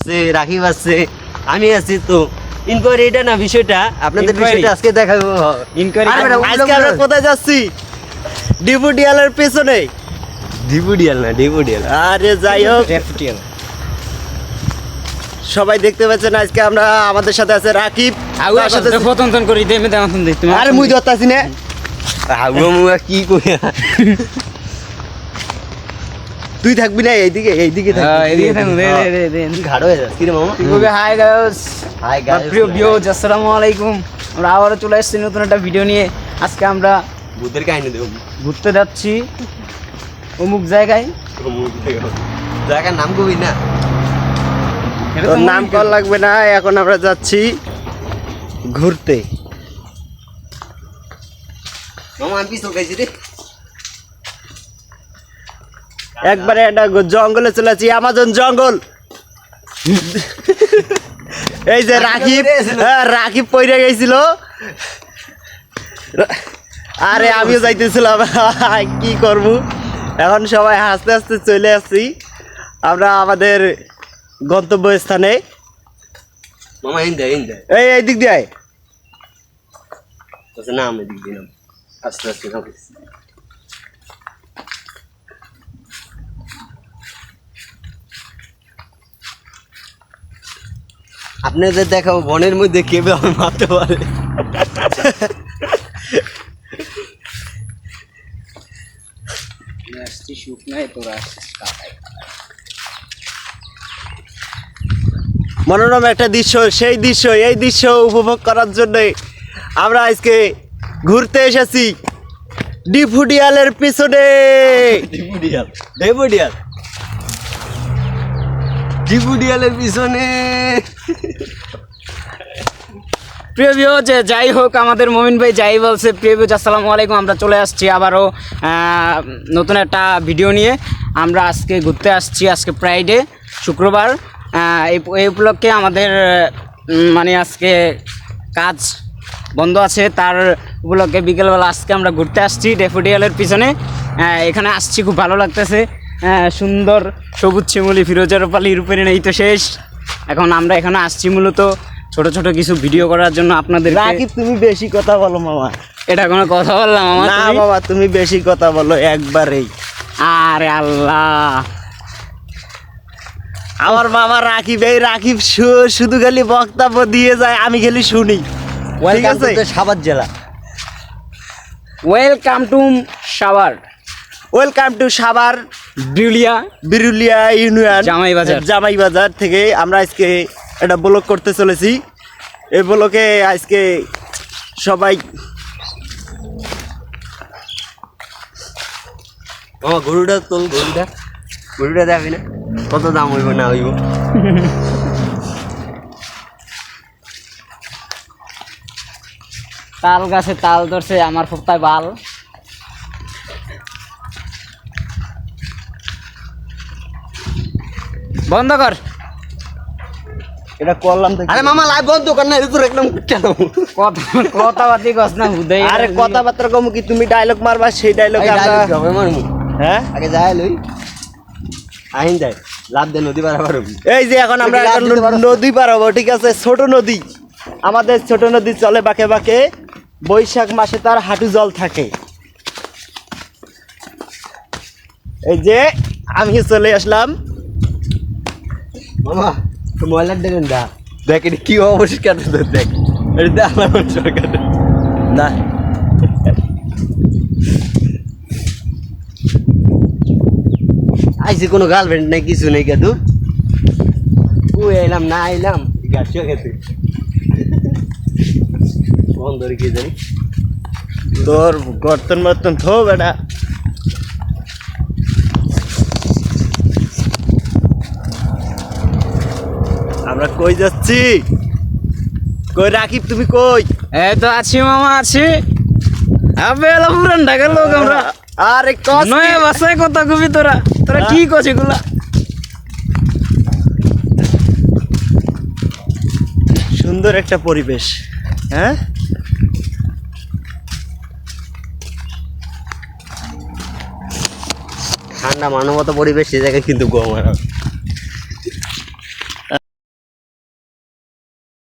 রাকিব আছে, আমি আছি তো। ইনকোয়ারি এটা না বিষয়টা, আপনাদের বিষয়টা আজকে দেখাবো। আজকে আমরা কোথায় যাচ্ছি? ডিপুডিয়ালের পেছনে। ডিপুডিয়াল না, ডিপুডিয়াল। আরে যাই হোক, সবাই দেখতে পাচ্ছেন আজকে আমরা আমাদের সাথে আছে রাকিব। তার সাথে ফতন করি দে মেদা মতন দে তুমি। আরে মুই ধরতাছি না। হাগো মুয়া কি কইয়া। তুই থাকবি না এইদিকে, এইদিকে থাকবি। হ্যাঁ এদিকে থাকুন দে দে দে। ঘাড় হয়ে যাচ্ছে কি রে মামা? ঠিক আছে, হাই গাইস। Hi guys. প্রিয় ভিউয়ার্স, আসসালামু আলাইকুম। আমরা আবারো চলে এসেছি নতুন একটা ভিডিও নিয়ে। আজকে আমরা ভূতের কাহিনী দেব। ঘুরতে যাচ্ছি অমুক জায়গায়। জায়গার নাম কবি না, তোর নাম কল লাগবে না। এখন আমরা যাচ্ছি ঘুরতে। মামা আমি পিছল খাইছি রে। একবারে একটা জঙ্গলে চলে যাচ্ছি, আমাজন জঙ্গল। এই যে রাকিব, রাকিব পইরা গেছিল। আরে আমিও যাইতেছিলাম, কি করব। এখন সবাই হাসতে হাসতে চলে আসছি আমরা আমাদের গন্তব্যস্থানে। মামা এই দিক দিয়ে আয়। না আমি দিক দিলাম আস্তে আস্তে। আপনাদের দেখাবো বনের মধ্যে কেবে আমি মারতে পারে। মনোরম একটা দৃশ্য, সেই দৃশ্য, এই দৃশ্য উপভোগ করার জন্য আমরা আজকে ঘুরতে এসেছি ডিপুডিয়ালের পিছনে। ডিপুডিয়ালের পিছনে। প্রিয় ভিউয়ার্স, যাই হোক আমাদের মমিন ভাই যাই বলছে। প্রিয় ভিউয়ার্স, আসসালামু আলাইকুম। আমরা চলে আসছি আবারও নতুন একটা ভিডিও নিয়ে। আমরা আজকে ঘুরতে আসছি, আজকে ফ্রাইডে, শুক্রবার। এই উপলক্ষে আমাদের মানে আজকে কাজ বন্ধ আছে, তার উপলক্ষে বিকেলবেলা আজকে আমরা ঘুরতে আসছি ড্যাফোডিয়ালের পিছনে। এখানে আসছি, খুব ভালো লাগতেছে। সুন্দর সবুজ শিমুলি, ফিরোজের পালির উপরে নেই তো শেষ। এখন আমরা এখানে আসছি মূলত ছোট ছোট কিছু ভিডিও করার জন্য আপনাদের। রাকিব তুমি বেশি কথা বলো মামা। এটা কোনো কথা বললাম মামা? না মামা, তুমি বেশি কথা বলো একবারেই। আরে আল্লাহ, আমার মামা রাকিব, এই রাকিব শুধু খালি বক্তব্য দিয়ে যায়, আমি খালি শুনি। ঠিক আছে, সাভার জেলা। Welcome to Savar. Welcome to Savar Birulia union, জামাই বাজার থেকে আমরা আজকে একটা ব্লগ করতে চলেছি। এই ব্লগে আজকে সবাই গরুটা তোল, গরুটা যাবি না, কত দাম হইব না হইব। তাল গাছে তাল ধরছে, আমার ফুফতায় বাল। বন্ধ কর এটা করলাম। আরে মামা লাইভ বন্ধ কর না, এটা তো একদম কথাবার্তি কস না হুদাই। আরে কথাবার্তা কম কি, তুমি ডায়লগ মারবা, সেই ডায়লগ আমরা মারমু। হ্যাঁ আগে যাই লই আইন যায় লাভ দে নদী পার হবো। এই যে এখন আমরা নদী পার হবো, ঠিক আছে? ছোট নদী, আমাদের ছোট নদী চলে বাঁকে বাঁকে। বৈশাখ মাসে তার হাঁটু জল থাকে। এই যে আমি চলে আসলাম। মামা মোবাইলের দেখেন দা, দেখ এটা কি অবস্থা, দেখ এটা আমার সরকার না। আইসি কোনো গার্লফ্রেন্ড নাই, কিছু নেই। কেদু এলাম না আইলাম গাছিও গেছে বন্ধ কি জানি তোর গর্তন মর্তন থো বেটা। আমরা কই যাচ্ছি? কই রাকিব তুমি কই? এই তো আছি মামা, আছি। আবে এলা পুরান ঢাকার লোক আমরা। আরে কস নয় ভাষায় কথা কবি তোরা কি কস এগুলা? সুন্দর একটা পরিবেশ। হ্যাঁ ঠান্ডা মানবতা পরিবেশ, সে জায়গায় কিন্তু গরম।